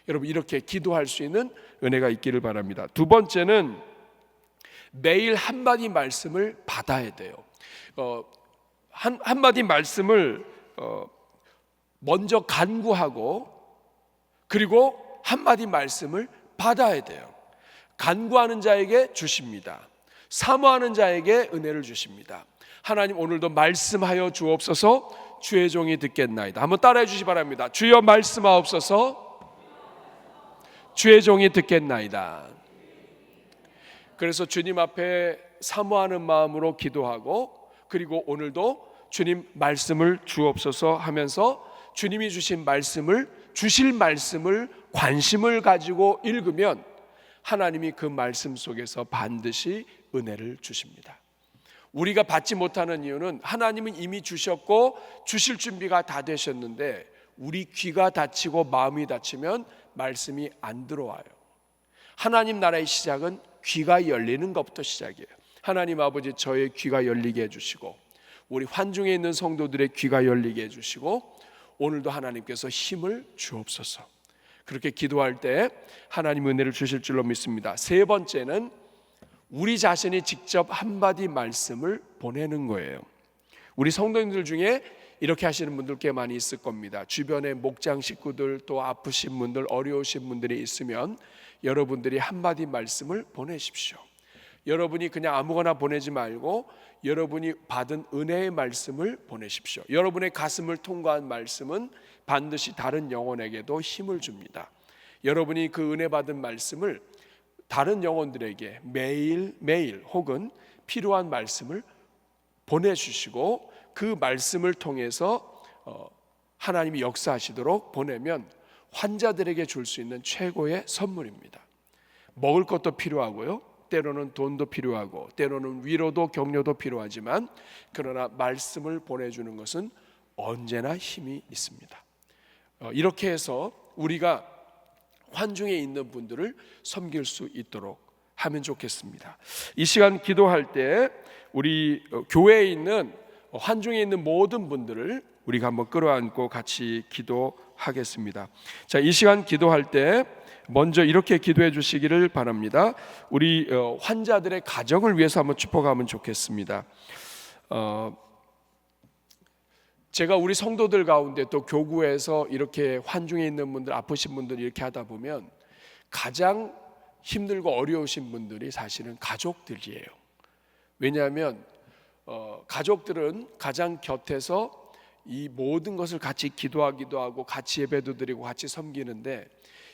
여러분 이렇게 기도할 수 있는 은혜가 있기를 바랍니다. 두 번째는 매일 한마디 말씀을 받아야 돼요. 한마디 말씀을 먼저 간구하고, 그리고 한마디 말씀을 받아야 돼요. 간구하는 자에게 주십니다. 사모하는 자에게 은혜를 주십니다. 하나님 오늘도 말씀하여 주옵소서. 주의 종이 듣겠나이다. 한번 따라해 주시기 바랍니다. 주여 말씀하옵소서. 주의 종이 듣겠나이다. 그래서 주님 앞에 사모하는 마음으로 기도하고, 그리고 오늘도 주님 말씀을 주옵소서 하면서 주님이 주신 말씀을, 주실 말씀을 관심을 가지고 읽으면 하나님이 그 말씀 속에서 반드시 은혜를 주십니다. 우리가 받지 못하는 이유는 하나님은 이미 주셨고 주실 준비가 다 되셨는데 우리 귀가 닫히고 마음이 닫히면 말씀이 안 들어와요. 하나님 나라의 시작은 귀가 열리는 것부터 시작이에요. 하나님 아버지, 저의 귀가 열리게 해주시고 우리 환중에 있는 성도들의 귀가 열리게 해주시고 오늘도 하나님께서 힘을 주옵소서. 그렇게 기도할 때 하나님 은혜를 주실 줄로 믿습니다. 세 번째는 우리 자신이 직접 한마디 말씀을 보내는 거예요. 우리 성도님들 중에 이렇게 하시는 분들 꽤 많이 있을 겁니다. 주변에 목장 식구들, 또 아프신 분들, 어려우신 분들이 있으면 여러분들이 한마디 말씀을 보내십시오. 여러분이 그냥 아무거나 보내지 말고 여러분이 받은 은혜의 말씀을 보내십시오. 여러분의 가슴을 통과한 말씀은 반드시 다른 영혼에게도 힘을 줍니다. 여러분이 그 은혜 받은 말씀을 다른 영혼들에게 매일 혹은 필요한 말씀을 보내주시고 그 말씀을 통해서 하나님이 역사하시도록 보내면 환자들에게 줄 수 있는 최고의 선물입니다. 먹을 것도 필요하고요, 때로는 돈도 필요하고 때로는 위로도 격려도 필요하지만 그러나 말씀을 보내주는 것은 언제나 힘이 있습니다. 이렇게 해서 우리가 환중에 있는 분들을 섬길 수 있도록 하면 좋겠습니다. 이 시간 기도할 때 우리 교회에 있는 환중에 있는 모든 분들을 우리가 한번 끌어안고 같이 기도하겠습니다. 자, 이 시간 기도할 때 먼저 이렇게 기도해 주시기를 바랍니다. 우리 환자들의 가정을 위해서 한번 축복하면 좋겠습니다. 제가 우리 성도들 가운데 또 교구에서 이렇게 환중에 있는 분들, 아프신 분들 이렇게 하다 보면 가장 힘들고 어려우신 분들이 사실은 가족들이에요. 왜냐하면 가족들은 가장 곁에서 이 모든 것을 같이 기도하기도 하고 같이 예배도 드리고 같이 섬기는데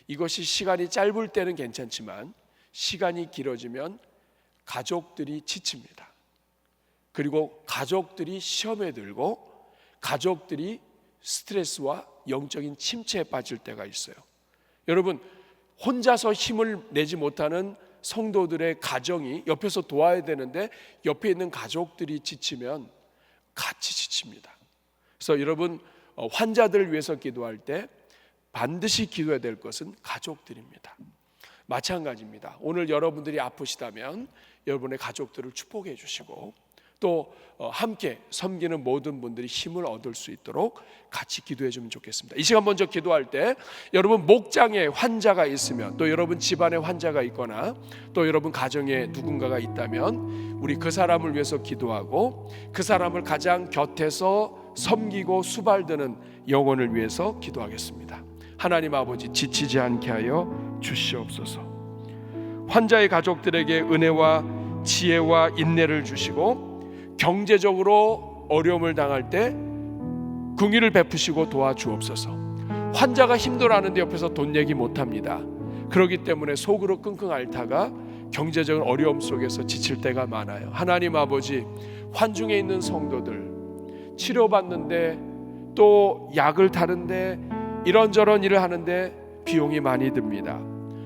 이것이 시간이 짧을 때는 괜찮지만 시간이 길어지면 가족들이 지칩니다. 그리고 가족들이 시험에 들고 가족들이 스트레스와 영적인 침체에 빠질 때가 있어요. 여러분, 혼자서 힘을 내지 못하는 성도들의 가정이 옆에서 도와야 되는데 옆에 있는 가족들이 지치면 같이 지칩니다. 그래서 여러분, 환자들을 위해서 기도할 때 반드시 기도해야 될 것은 가족들입니다. 마찬가지입니다. 오늘 여러분들이 아프시다면 여러분의 가족들을 축복해 주시고 또 함께 섬기는 모든 분들이 힘을 얻을 수 있도록 같이 기도해 주면 좋겠습니다. 이 시간 먼저 기도할 때 여러분 목장에 환자가 있으면 또 여러분 집안에 환자가 있거나 또 여러분 가정에 누군가가 있다면 우리 그 사람을 위해서 기도하고 그 사람을 가장 곁에서 섬기고 수발드는 영혼을 위해서 기도하겠습니다. 하나님 아버지, 지치지 않게 하여 주시옵소서. 환자의 가족들에게 은혜와 지혜와 인내를 주시고 경제적으로 어려움을 당할 때 긍휼을 베푸시고 도와주옵소서. 환자가 힘들어하는데 옆에서 돈 얘기 못합니다. 그렇기 때문에 속으로 끙끙 앓다가 경제적인 어려움 속에서 지칠 때가 많아요. 하나님 아버지, 환중에 있는 성도들 치료받는데 또 약을 타는데 이런저런 일을 하는데 비용이 많이 듭니다.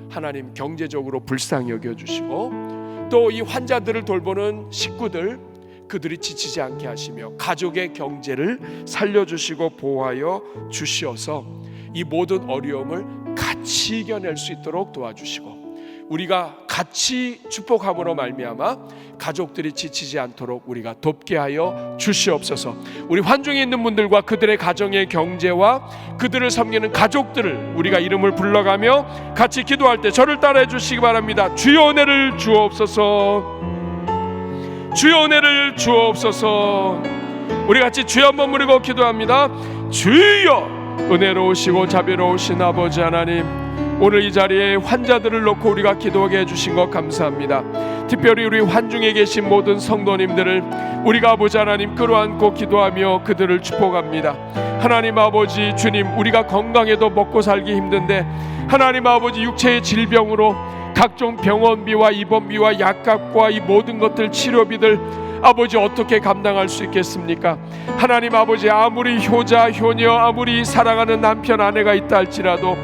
하나님 경제적으로 불쌍히 여겨주시고 또 이 환자들을 돌보는 식구들 그들이 지치지 않게 하시며 가족의 경제를 살려주시고 보호하여 주시어서 이 모든 어려움을 같이 이겨낼 수 있도록 도와주시고 우리가 같이 축복함으로 말미암아 가족들이 지치지 않도록 우리가 돕게 하여 주시옵소서. 우리 환중에 있는 분들과 그들의 가정의 경제와 그들을 섬기는 가족들을 우리가 이름을 불러가며 같이 기도할 때 저를 따라해 주시기 바랍니다. 주여 은혜를 주옵소서. 주여 은혜를 주옵소서. 우리 같이 주여 한번 부르고 기도합니다. 주여 은혜로우시고 자비로우신 아버지 하나님, 오늘 이 자리에 환자들을 놓고 우리가 기도하게 해주신 것 감사합니다. 특별히 우리 환중에 계신 모든 성도님들을 우리가 아버지 하나님 끌어안고 기도하며 그들을 축복합니다. 하나님 아버지 주님, 우리가 건강해도 먹고 살기 힘든데 하나님 아버지 육체의 질병으로 각종 병원비와 입원비와 약값과 이 모든 것들 치료비들 아버지 어떻게 감당할 수 있겠습니까? 하나님 아버지, 아무리 효자 효녀 아무리 사랑하는 남편 아내가 있다 할지라도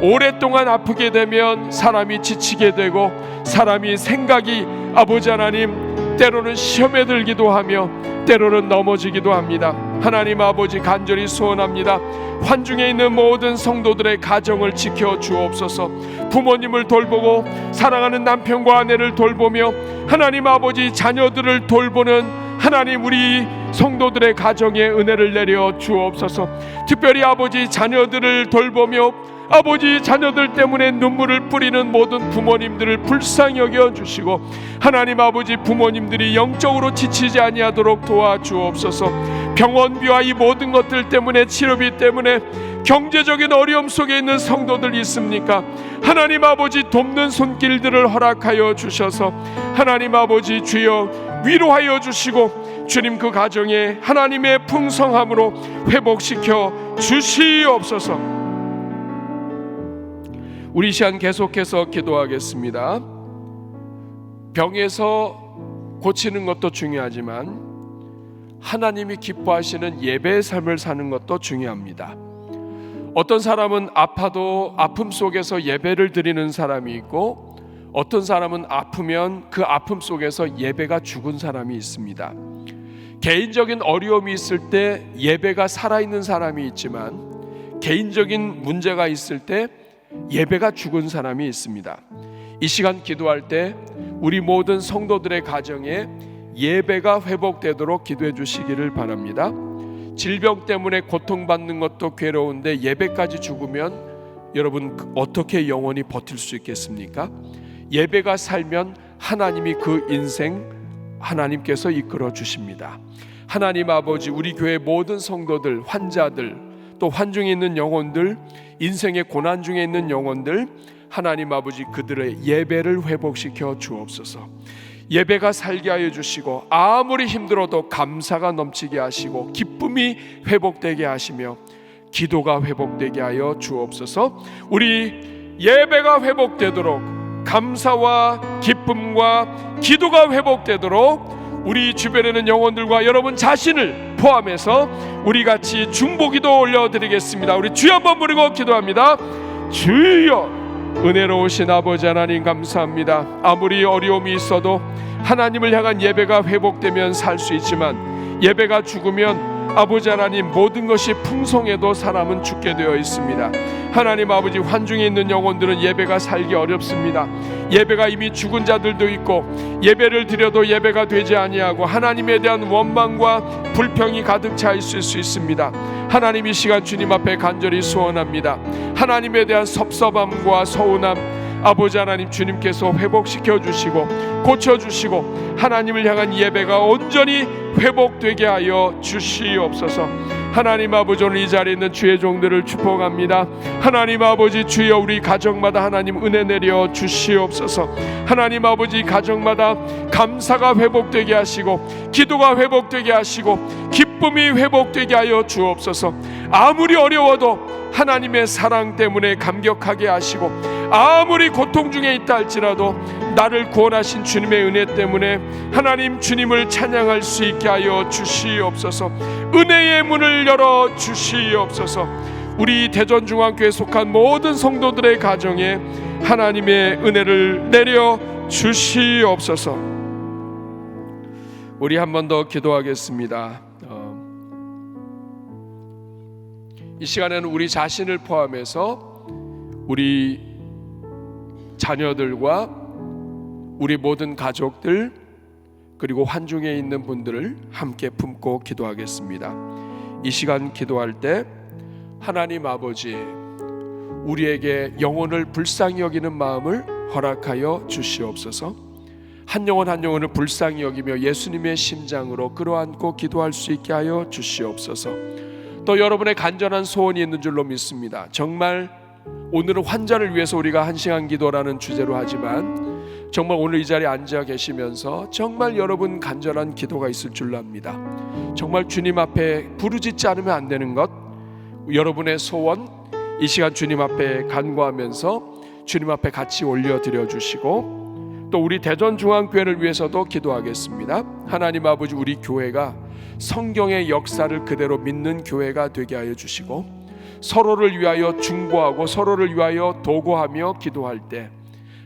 오랫동안 아프게 되면 사람이 지치게 되고 사람이 생각이 아버지 하나님 때로는 시험에 들기도 하며 때로는 넘어지기도 합니다. 하나님 아버지 간절히 소원합니다. 환중에 있는 모든 성도들의 가정을 지켜 주옵소서. 부모님을 돌보고 사랑하는 남편과 아내를 돌보며 하나님 아버지 자녀들을 돌보는 하나님 우리 성도들의 가정에 은혜를 내려 주옵소서. 특별히 아버지 자녀들을 돌보며 아버지 자녀들 때문에 눈물을 뿌리는 모든 부모님들을 불쌍히 여겨주시고 하나님 아버지 부모님들이 영적으로 지치지 아니하도록 도와주옵소서. 병원비와 이 모든 것들 때문에 치료비 때문에 경제적인 어려움 속에 있는 성도들 있습니까? 하나님 아버지 돕는 손길들을 허락하여 주셔서 하나님 아버지 주여 위로하여 주시고 주님 그 가정에 하나님의 풍성함으로 회복시켜 주시옵소서. 우리 시간 계속해서 기도하겠습니다. 병에서 고치는 것도 중요하지만 하나님이 기뻐하시는 예배의 삶을 사는 것도 중요합니다. 어떤 사람은 아파도 아픔 속에서 예배를 드리는 사람이 있고 어떤 사람은 아프면 그 아픔 속에서 예배가 죽은 사람이 있습니다. 개인적인 어려움이 있을 때 예배가 살아있는 사람이 있지만 개인적인 문제가 있을 때 예배가 죽은 사람이 있습니다. 이 시간 기도할 때 우리 모든 성도들의 가정에 예배가 회복되도록 기도해 주시기를 바랍니다. 질병 때문에 고통받는 것도 괴로운데 예배까지 죽으면 여러분 어떻게 영원히 버틸 수 있겠습니까? 예배가 살면 하나님이 그 인생 하나님께서 이끌어 주십니다. 하나님 아버지, 우리 교회 모든 성도들, 환자들, 또 환중에 있는 영혼들, 인생의 고난 중에 있는 영혼들, 하나님 아버지 그들의 예배를 회복시켜 주옵소서. 예배가 살게 하여 주시고 아무리 힘들어도 감사가 넘치게 하시고 기쁨이 회복되게 하시며 기도가 회복되게 하여 주옵소서. 우리 예배가 회복되도록, 감사와 기쁨과 기도가 회복되도록 우리 주변에는 영혼들과 여러분 자신을 포함해서 우리 같이 중보기도 올려드리겠습니다. 우리 주여 한번 부르고 기도합니다. 주여, 은혜로우신 아버지 하나님 감사합니다. 아무리 어려움이 있어도 하나님을 향한 예배가 회복되면 살 수 있지만 예배가 죽으면 아버지 하나님 모든 것이 풍성해도 사람은 죽게 되어 있습니다. 하나님 아버지, 환중에 있는 영혼들은 예배가 살기 어렵습니다. 예배가 이미 죽은 자들도 있고 예배를 드려도 예배가 되지 아니하고 하나님에 대한 원망과 불평이 가득 차 있을 수 있습니다. 하나님, 이 시간 주님 앞에 간절히 소원합니다. 하나님에 대한 섭섭함과 서운함 아버지 하나님 주님께서 회복시켜 주시고 고쳐 주시고 하나님을 향한 예배가 온전히 회복되게 하여 주시옵소서. 하나님 아버지, 오늘 이 자리에 있는 주의 종들을 축복합니다. 하나님 아버지, 주여 우리 가정마다 하나님 은혜 내려 주시옵소서. 하나님 아버지, 가정마다 감사가 회복되게 하시고 기도가 회복되게 하시고 기쁨이 회복되게 하여 주옵소서. 아무리 어려워도 하나님의 사랑 때문에 감격하게 하시고 아무리 고통 중에 있다 할지라도 나를 구원하신 주님의 은혜 때문에 하나님 주님을 찬양할 수 있게 하여 주시옵소서. 은혜의 문을 열어 주시옵소서. 우리 대전중앙교회에 속한 모든 성도들의 가정에 하나님의 은혜를 내려 주시옵소서. 우리 한 번 더 기도하겠습니다. 이 시간에는 우리 자신을 포함해서 우리 자녀들과 우리 모든 가족들 그리고 환중에 있는 분들을 함께 품고 기도하겠습니다. 이 시간 기도할 때 하나님 아버지, 우리에게 영혼을 불쌍히 여기는 마음을 허락하여 주시옵소서. 한 영혼 한 영혼을 불쌍히 여기며 예수님의 심장으로 끌어안고 기도할 수 있게 하여 주시옵소서. 또 여러분의 간절한 소원이 있는 줄로 믿습니다. 정말 오늘은 환자를 위해서 우리가 한시간 기도라는 주제로 하지만 정말 오늘 이 자리에 앉아 계시면서 정말 여러분 간절한 기도가 있을 줄로 압니다. 정말 주님 앞에 부르짖지 않으면 안 되는 것, 여러분의 소원 이 시간 주님 앞에 간구하면서 주님 앞에 같이 올려드려 주시고 또 우리 대전중앙교회를 위해서도 기도하겠습니다. 하나님 아버지, 우리 교회가 성경의 역사를 그대로 믿는 교회가 되게 하여 주시고 서로를 위하여 중보하고 서로를 위하여 도구하며 기도할 때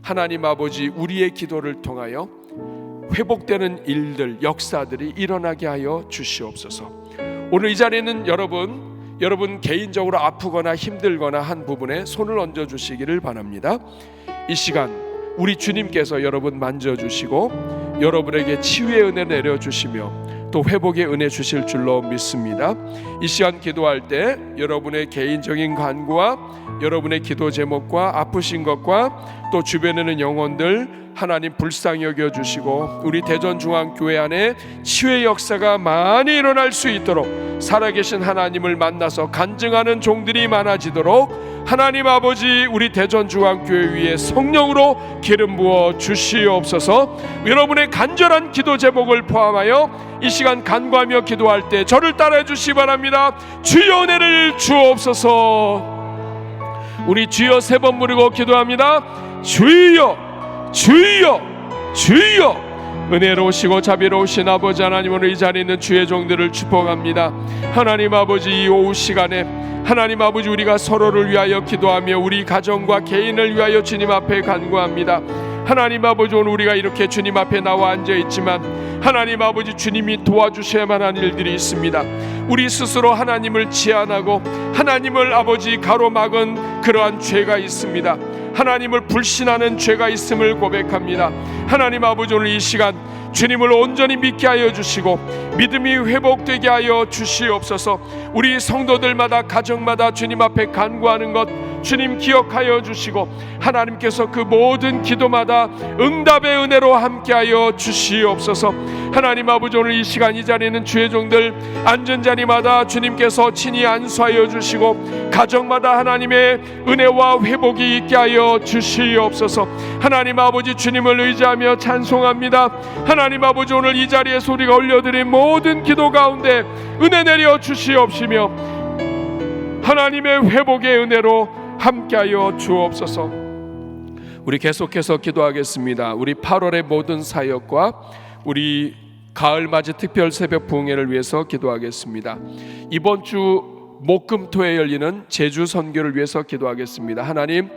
하나님 아버지, 우리의 기도를 통하여 회복되는 일들, 역사들이 일어나게 하여 주시옵소서. 오늘 이 자리에는 여러분 개인적으로 아프거나 힘들거나 한 부분에 손을 얹어 주시기를 바랍니다. 이 시간 우리 주님께서 여러분 만져주시고 여러분에게 치유의 은혜 내려주시며 또 회복의 은혜 주실 줄로 믿습니다. 이 시간 기도할 때 여러분의 개인적인 간구와 여러분의 기도 제목과 아프신 것과 또 주변에는 영혼들 하나님 불쌍히 여겨주시고 우리 대전중앙교회 안에 치유의 역사가 많이 일어날 수 있도록 살아계신 하나님을 만나서 간증하는 종들이 많아지도록 하나님 아버지, 우리 대전중앙교회 위에 성령으로 기름 부어 주시옵소서. 여러분의 간절한 기도 제목을 포함하여 이 시간 간구하며 기도할 때 저를 따라해 주시기 바랍니다. 주여 은혜를 주옵소서. 우리 주여 3번 부르고 기도합니다. 주여, 주여, 주여. 은혜로우시고 자비로우신 아버지 하나님, 오늘 이 자리에 있는 주의 종들을 축복합니다. 하나님 아버지, 이 오후 시간에 하나님 아버지, 우리가 서로를 위하여 기도하며 우리 가정과 개인을 위하여 주님 앞에 간구합니다. 하나님 아버지, 오늘 우리가 이렇게 주님 앞에 나와 앉아있지만 하나님 아버지, 주님이 도와주셔야만 하는 일들이 있습니다. 우리 스스로 하나님을 제한하고 하나님을 아버지 가로막은 그러한 죄가 있습니다. 하나님을 불신하는 죄가 있음을 고백합니다. 하나님 아버지, 오늘 이 시간 주님을 온전히 믿게 하여 주시고 믿음이 회복되게 하여 주시옵소서. 우리 성도들마다 가정마다 주님 앞에 간구하는 것 주님 기억하여 주시고 하나님께서 그 모든 기도마다 응답의 은혜로 함께하여 주시옵소서. 하나님 아버지, 오늘 이 시간 이 자리에는 주의 종들 앉은 자리마다 주님께서 친히 안수하여 주시고 가정마다 하나님의 은혜와 회복이 있게 하여 주시옵소서. 하나님 아버지, 주님을 의지하며 찬송합니다. 하나님 아버지, 오늘 이 자리에서 우리가 올려드린 모든 기도 가운데 은혜 내려 주시옵시며 하나님의 회복의 은혜로 함께하여 주옵소서. 우리 계속해서 기도하겠습니다. 우리 8월의 모든 사역과 우리 가을맞이 특별 새벽 부흥회를 위해서 기도하겠습니다. 이번 주 목금토에 열리는 제주 선교를 위해서 기도하겠습니다. 하나님,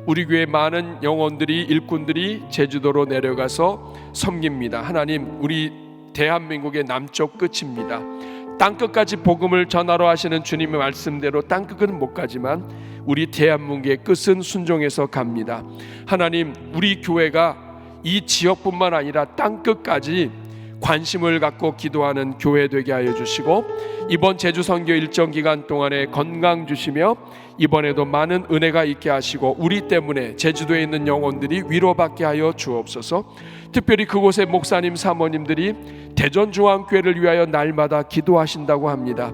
우리 교회 많은 영혼들이, 일꾼들이 제주도로 내려가서 섬깁니다. 하나님, 우리 대한민국의 남쪽 끝입니다. 땅끝까지 복음을 전하러 하시는 주님의 말씀대로 땅끝은 못 가지만 우리 대한민국의 끝은 순종해서 갑니다. 하나님, 우리 교회가 이 지역뿐만 아니라 땅끝까지 관심을 갖고 기도하는 교회 되게 하여 주시고 이번 제주 선교 일정 기간 동안에 건강 주시며 이번에도 많은 은혜가 있게 하시고 우리 때문에 제주도에 있는 영혼들이 위로받게 하여 주옵소서. 특별히 그곳의 목사님 사모님들이 대전중앙교회를 위하여 날마다 기도하신다고 합니다.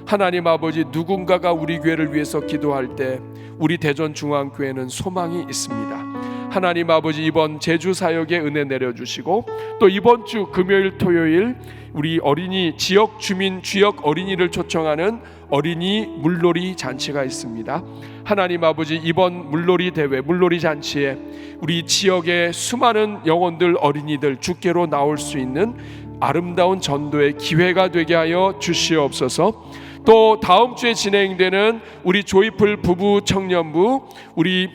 하나님 아버지, 누군가가 우리 교회를 위해서 기도할 때 우리 대전중앙교회는 소망이 있습니다. 하나님 아버지, 이번 제주 사역에 은혜 내려주시고 또 이번 주 금요일 토요일 우리 어린이 지역 주민 지역 어린이를 초청하는 어린이 물놀이 잔치가 있습니다. 하나님 아버지, 이번 물놀이 대회 물놀이 잔치에 우리 지역의 수많은 영혼들 어린이들 주께로 나올 수 있는 아름다운 전도의 기회가 되게 하여 주시옵소서. 또 다음 주에 진행되는 우리 조이풀 부부 청년부 우리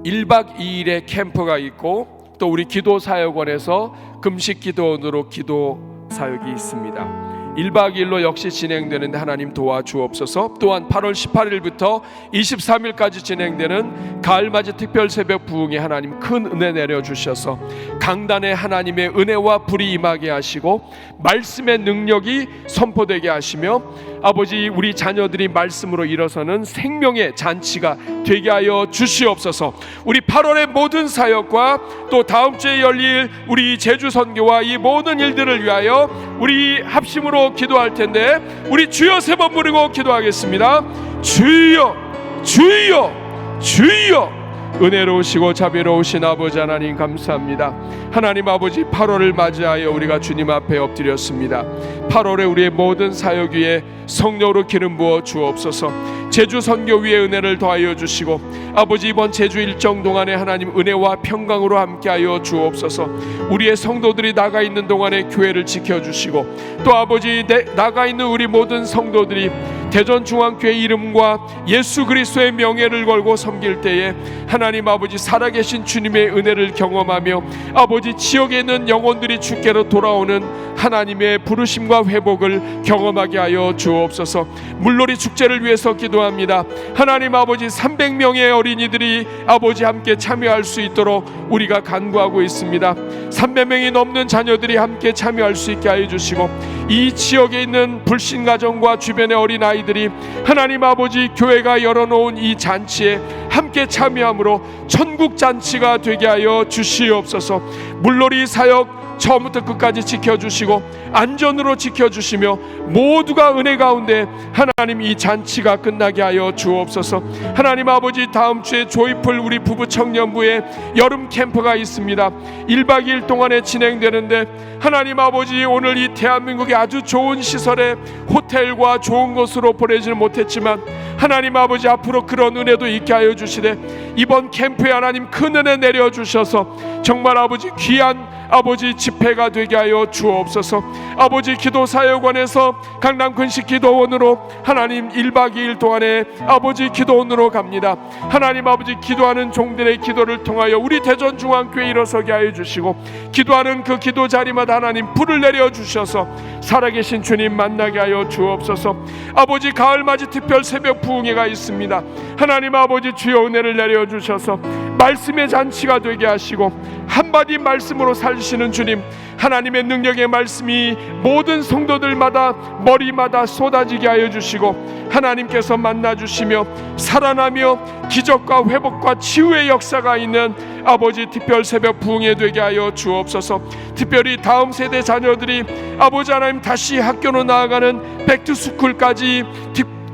1박 2일의 캠프가 있고 또 우리 기도사역원에서 금식기도원으로 기도 사역이 있습니다. 1박 2일로 역시 진행되는데 하나님 도와주옵소서. 또한 8월 18일부터 23일까지 진행되는 가을맞이 특별 새벽 부흥에 하나님 큰 은혜 내려주셔서 강단에 하나님의 은혜와 불이 임하게 하시고 말씀의 능력이 선포되게 하시며 아버지, 우리 자녀들이 말씀으로 일어서는 생명의 잔치가 되게 하여 주시옵소서. 우리 8월의 모든 사역과 또 다음 주에 열릴 우리 제주 선교와 이 모든 일들을 위하여 우리 합심으로 기도할 텐데 우리 주여 3번 부르고 기도하겠습니다. 주여, 주여, 주여. 은혜로우시고 자비로우신 아버지 하나님 감사합니다. 하나님 아버지, 8월을 맞이하여 우리가 주님 앞에 엎드렸습니다. 8월에 우리의 모든 사역 위에 성령으로 기름 부어 주옵소서. 제주 선교 위에 은혜를 더하여 주시고 아버지, 이번 제주 일정 동안에 하나님 은혜와 평강으로 함께하여 주옵소서. 우리의 성도들이 나가 있는 동안에 교회를 지켜주시고 또 아버지, 나가 있는 우리 모든 성도들이 대전중앙교회 이름과 예수 그리스도의 명예를 걸고 섬길 때에 하나님 아버지, 살아계신 주님의 은혜를 경험하며 아버지, 지역에 있는 영혼들이 주께로 돌아오는 하나님의 부르심과 회복을 경험하게 하여 주옵소서. 물놀이 축제를 위해서 기도합니다. 하나님 아버지, 300명의 어린이들이 아버지 함께 참여할 수 있도록 우리가 간구하고 있습니다. 300명이 넘는 자녀들이 함께 참여할 수 있게 하여 주시고 이 지역에 있는 불신가정과 주변의 어린아이들이 하나님 아버지, 교회가 열어놓은 이 잔치에 함께 참여함으로 천국잔치가 되게 하여 주시옵소서. 물놀이 사역 처음부터 끝까지 지켜주시고 안전으로 지켜주시며 모두가 은혜 가운데 하나님 이 잔치가 끝나게 하여 주옵소서. 하나님 아버지, 다음 주에 조이풀 우리 부부 청년부에 여름 캠프가 있습니다. 1박 2일 동안에 진행되는데 하나님 아버지, 오늘 이 대한민국의 아주 좋은 시설에 호텔과 좋은 곳으로 보내지는 못했지만 하나님 아버지, 앞으로 그런 은혜도 있게 하여 주시되 이번 캠프에 하나님 큰 은혜 내려주셔서 정말 아버지 귀한 아버지 집회가 되게 하여 주옵소서. 아버지 기도사역원에서 강남 근식기도원으로 하나님 1박 2일 동안에 아버지 기도원으로 갑니다. 하나님 아버지 기도하는 종들의 기도를 통하여 우리 대전중앙교회 일어서게 하여 주시고, 기도하는 그 기도 자리마다 하나님 불을 내려주셔서 살아계신 주님 만나게 하여 주옵소서. 아버지 가을맞이 특별 새벽 부흥회가 있습니다. 하나님 아버지 주여 은혜를 내려주셔서 말씀의 잔치가 되게 하시고, 한마디 말씀으로 살리시는 주님, 하나님의 능력의 말씀이 모든 성도들마다 머리마다 쏟아지게 하여 주시고, 하나님께서 만나주시며 살아나며 기적과 회복과 치유의 역사가 있는 아버지 특별 새벽 부흥회 되게 하여 주옵소서. 특별히 다음 세대 자녀들이 아버지 하나님 다시 학교로 나아가는 백투스쿨까지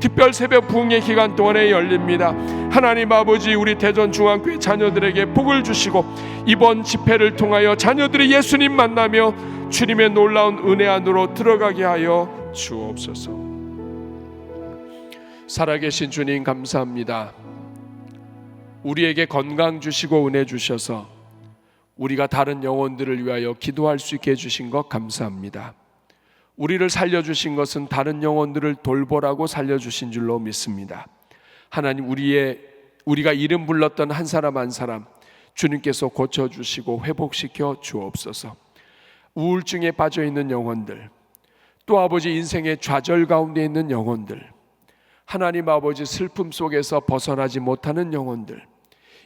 특별 새벽 부흥회 기간 동안에 열립니다. 하나님 아버지 우리 대전중앙교회 자녀들에게 복을 주시고, 이번 집회를 통하여 자녀들이 예수님 만나며 주님의 놀라운 은혜 안으로 들어가게 하여 주옵소서. 살아계신 주님 감사합니다. 우리에게 건강 주시고 은혜 주셔서 우리가 다른 영혼들을 위하여 기도할 수 있게 해주신 것 감사합니다. 우리를 살려주신 것은 다른 영혼들을 돌보라고 살려주신 줄로 믿습니다. 하나님, 우리가 이름 불렀던 한 사람 한 사람 주님께서 고쳐주시고 회복시켜 주옵소서. 우울증에 빠져있는 영혼들, 또 아버지 인생의 좌절 가운데 있는 영혼들, 하나님 아버지 슬픔 속에서 벗어나지 못하는 영혼들,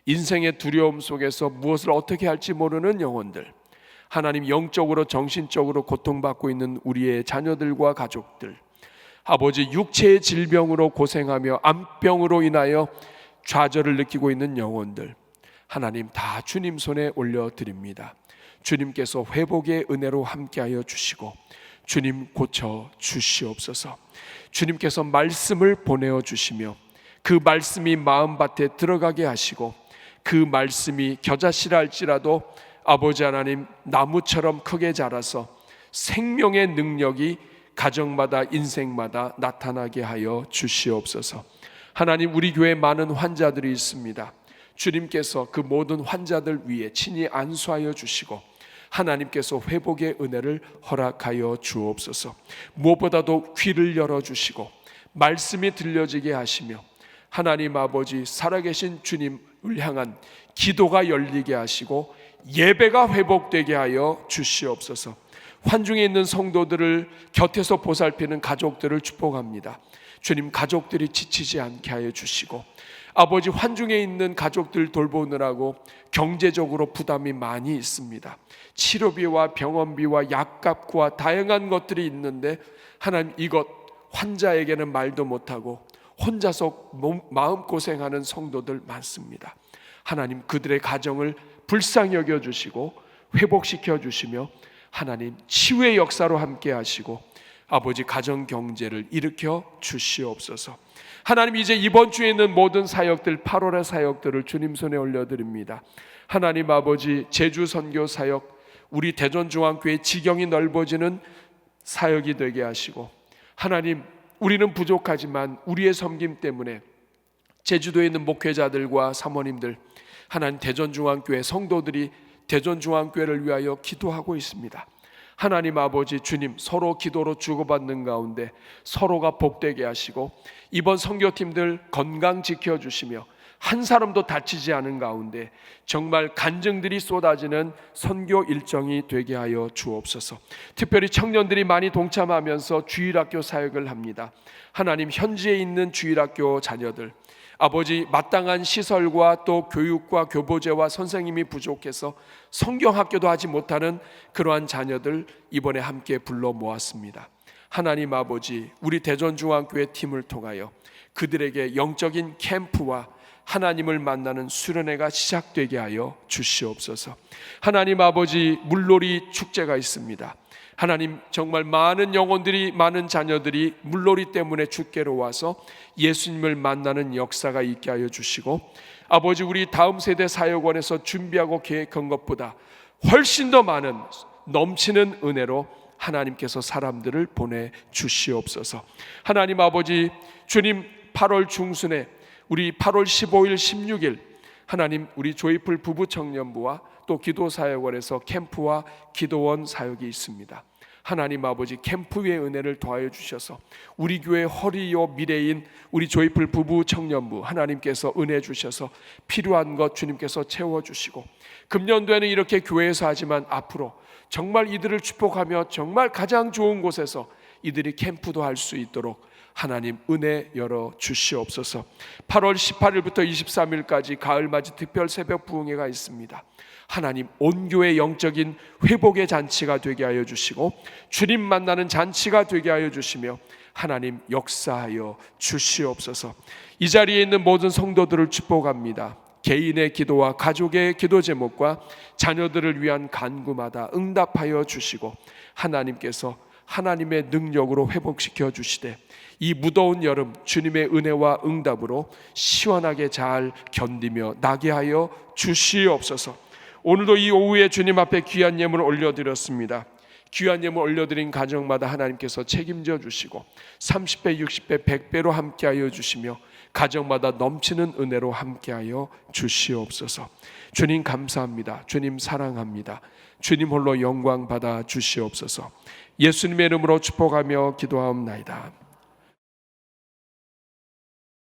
인생의 두려움 속에서 무엇을 어떻게 할지 모르는 영혼들, 하나님 영적으로 정신적으로 고통받고 있는 우리의 자녀들과 가족들, 아버지 육체의 질병으로 고생하며 암병으로 인하여 좌절을 느끼고 있는 영혼들, 하나님 다 주님 손에 올려드립니다. 주님께서 회복의 은혜로 함께하여 주시고 주님 고쳐 주시옵소서. 주님께서 말씀을 보내어 주시며 그 말씀이 마음밭에 들어가게 하시고, 그 말씀이 겨자씨라 할지라도 아버지 하나님 나무처럼 크게 자라서 생명의 능력이 가정마다 인생마다 나타나게 하여 주시옵소서. 하나님, 우리 교회에 많은 환자들이 있습니다. 주님께서 그 모든 환자들 위에 친히 안수하여 주시고 하나님께서 회복의 은혜를 허락하여 주옵소서. 무엇보다도 귀를 열어주시고 말씀이 들려지게 하시며 하나님 아버지 살아계신 주님을 향한 기도가 열리게 하시고 예배가 회복되게 하여 주시옵소서. 환중에 있는 성도들을 곁에서 보살피는 가족들을 축복합니다. 주님, 가족들이 지치지 않게 하여 주시고 아버지 환중에 있는 가족들 돌보느라고 경제적으로 부담이 많이 있습니다. 치료비와 병원비와 약값과 다양한 것들이 있는데 하나님, 이것 환자에게는 말도 못하고 혼자서 마음고생하는 성도들 많습니다. 하나님, 그들의 가정을 불쌍히 여겨주시고 회복시켜 주시며 하나님 치유의 역사로 함께 하시고 아버지 가정 경제를 일으켜 주시옵소서. 하나님, 이제 이번 주에 있는 모든 사역들, 8월의 사역들을 주님 손에 올려드립니다. 하나님 아버지, 제주 선교 사역, 우리 대전중앙교회 지경이 넓어지는 사역이 되게 하시고 하나님, 우리는 부족하지만 우리의 섬김 때문에 제주도에 있는 목회자들과 사모님들, 하나님 대전중앙교회 성도들이 대전중앙교회를 위하여 기도하고 있습니다. 하나님 아버지 주님, 서로 기도로 주고받는 가운데 서로가 복되게 하시고 이번 선교팀들 건강 지켜주시며 한 사람도 다치지 않은 가운데 정말 간증들이 쏟아지는 선교 일정이 되게 하여 주옵소서. 특별히 청년들이 많이 동참하면서 주일학교 사역을 합니다. 하나님, 현지에 있는 주일학교 자녀들, 아버지 마땅한 시설과 또 교육과 교보제와 선생님이 부족해서 성경학교도 하지 못하는 그러한 자녀들 이번에 함께 불러 모았습니다. 하나님 아버지, 우리 대전중앙교회 팀을 통하여 그들에게 영적인 캠프와 하나님을 만나는 수련회가 시작되게 하여 주시옵소서. 하나님 아버지, 물놀이 축제가 있습니다. 하나님, 정말 많은 영혼들이, 많은 자녀들이 물놀이 때문에 주께로 와서 예수님을 만나는 역사가 있게 하여 주시고 아버지, 우리 다음 세대 사역원에서 준비하고 계획한 것보다 훨씬 더 많은 넘치는 은혜로 하나님께서 사람들을 보내주시옵소서. 하나님 아버지 주님, 8월 중순에 우리 8월 15일 16일 하나님, 우리 조이풀 부부청년부와 또 또 기도사역원에서 캠프와 기도원 사역이 있습니다. 하나님 아버지, 캠프의 은혜를 더하여 주셔서 우리 교회 허리요 미래인 우리 조이풀 부부 청년부 하나님께서 은혜 주셔서 필요한 것 주님께서 채워주시고, 금년도에는 이렇게 교회에서 하지만 앞으로 정말 이들을 축복하며 정말 가장 좋은 곳에서 이들이 캠프도 할 수 있도록 하나님 은혜 열어 주시옵소서. 8월 18일부터 23일까지 가을맞이 특별 새벽 부흥회가 있습니다. 하나님, 온 교회 영적인 회복의 잔치가 되게 하여 주시고 주님 만나는 잔치가 되게 하여 주시며 하나님 역사하여 주시옵소서. 이 자리에 있는 모든 성도들을 축복합니다. 개인의 기도와 가족의 기도 제목과 자녀들을 위한 간구마다 응답하여 주시고 하나님께서 하나님의 능력으로 회복시켜 주시되 이 무더운 여름 주님의 은혜와 응답으로 시원하게 잘 견디며 나게 하여 주시옵소서. 오늘도 이 오후에 주님 앞에 귀한 예물을 올려드렸습니다. 귀한 예물 올려드린 가정마다 하나님께서 책임져 주시고 30배, 60배, 100배로 함께하여 주시며 가정마다 넘치는 은혜로 함께하여 주시옵소서. 주님 감사합니다. 주님 사랑합니다. 주님 홀로 영광 받아 주시옵소서. 예수님의 이름으로 축복하며 기도하옵나이다.